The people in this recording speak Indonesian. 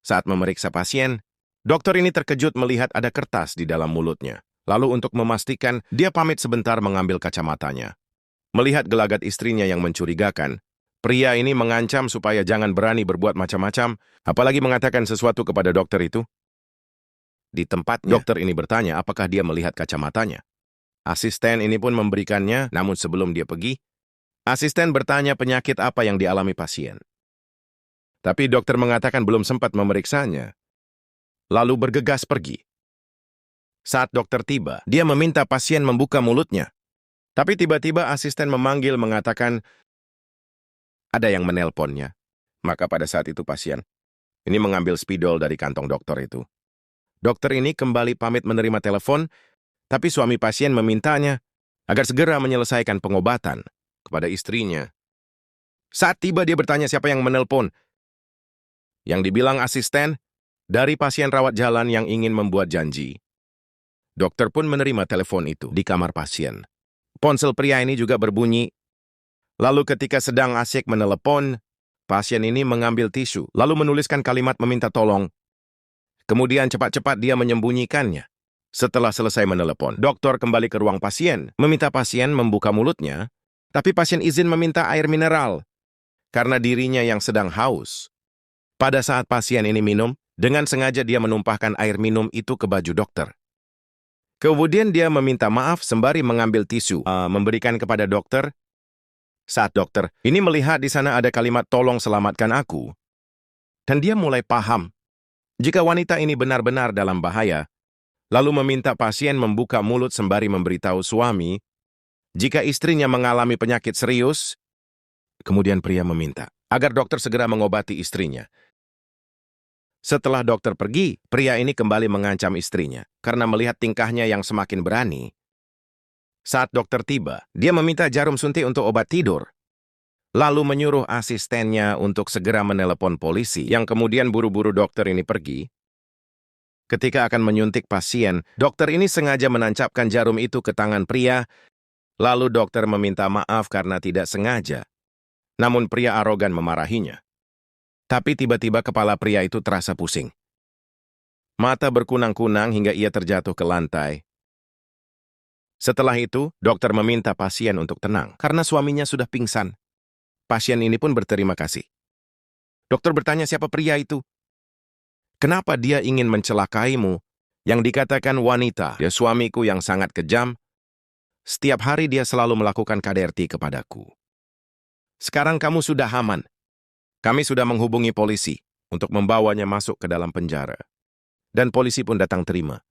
Saat memeriksa pasien, dokter ini terkejut melihat ada kertas di dalam mulutnya. Lalu untuk memastikan, dia pamit sebentar mengambil kacamatanya. Melihat gelagat istrinya yang mencurigakan, pria ini mengancam supaya jangan berani berbuat macam-macam, apalagi mengatakan sesuatu kepada dokter itu. Di tempatnya, dokter ini bertanya apakah dia melihat kacamatanya. Asisten ini pun memberikannya, namun sebelum dia pergi, asisten bertanya penyakit apa yang dialami pasien. Tapi dokter mengatakan belum sempat memeriksanya, lalu bergegas pergi. Saat dokter tiba, dia meminta pasien membuka mulutnya. Tapi tiba-tiba asisten memanggil mengatakan ada yang menelponnya. Maka pada saat itu pasien ini mengambil spidol dari kantong dokter itu. Dokter ini kembali pamit menerima telepon, tapi suami pasien memintanya agar segera menyelesaikan pengobatan kepada istrinya. Saat tiba dia bertanya siapa yang menelpon. Yang dibilang asisten dari pasien rawat jalan yang ingin membuat janji. Dokter pun menerima telepon itu di kamar pasien. Ponsel pria ini juga berbunyi. Lalu ketika sedang asyik menelepon, pasien ini mengambil tisu, lalu menuliskan kalimat meminta tolong. Kemudian cepat-cepat dia menyembunyikannya. Setelah selesai menelepon, dokter kembali ke ruang pasien, meminta pasien membuka mulutnya, tapi pasien izin meminta air mineral, karena dirinya yang sedang haus. Pada saat pasien ini minum, dengan sengaja dia menumpahkan air minum itu ke baju dokter. Kemudian dia meminta maaf sembari mengambil tisu, memberikan kepada dokter. Saat dokter ini melihat di sana ada kalimat tolong selamatkan aku. Dan dia mulai paham, jika wanita ini benar-benar dalam bahaya, lalu meminta pasien membuka mulut sembari memberitahu suami, jika istrinya mengalami penyakit serius. Kemudian pria meminta agar dokter segera mengobati istrinya. Setelah dokter pergi, pria ini kembali mengancam istrinya karena melihat tingkahnya yang semakin berani. Saat dokter tiba, dia meminta jarum suntik untuk obat tidur. Lalu menyuruh asistennya untuk segera menelepon polisi yang kemudian buru-buru dokter ini pergi. Ketika akan menyuntik pasien, dokter ini sengaja menancapkan jarum itu ke tangan pria, lalu dokter meminta maaf karena tidak sengaja. Namun pria arogan memarahinya. Tapi tiba-tiba kepala pria itu terasa pusing. Mata berkunang-kunang hingga ia terjatuh ke lantai. Setelah itu, dokter meminta pasien untuk tenang karena suaminya sudah pingsan. Pasien ini pun berterima kasih. Dokter bertanya siapa pria itu. Kenapa dia ingin mencelakaimu? Yang dikatakan wanita, dia suamiku yang sangat kejam. Setiap hari dia selalu melakukan KDRT kepadaku. Sekarang kamu sudah aman. Kami sudah menghubungi polisi untuk membawanya masuk ke dalam penjara. Dan polisi pun datang terima.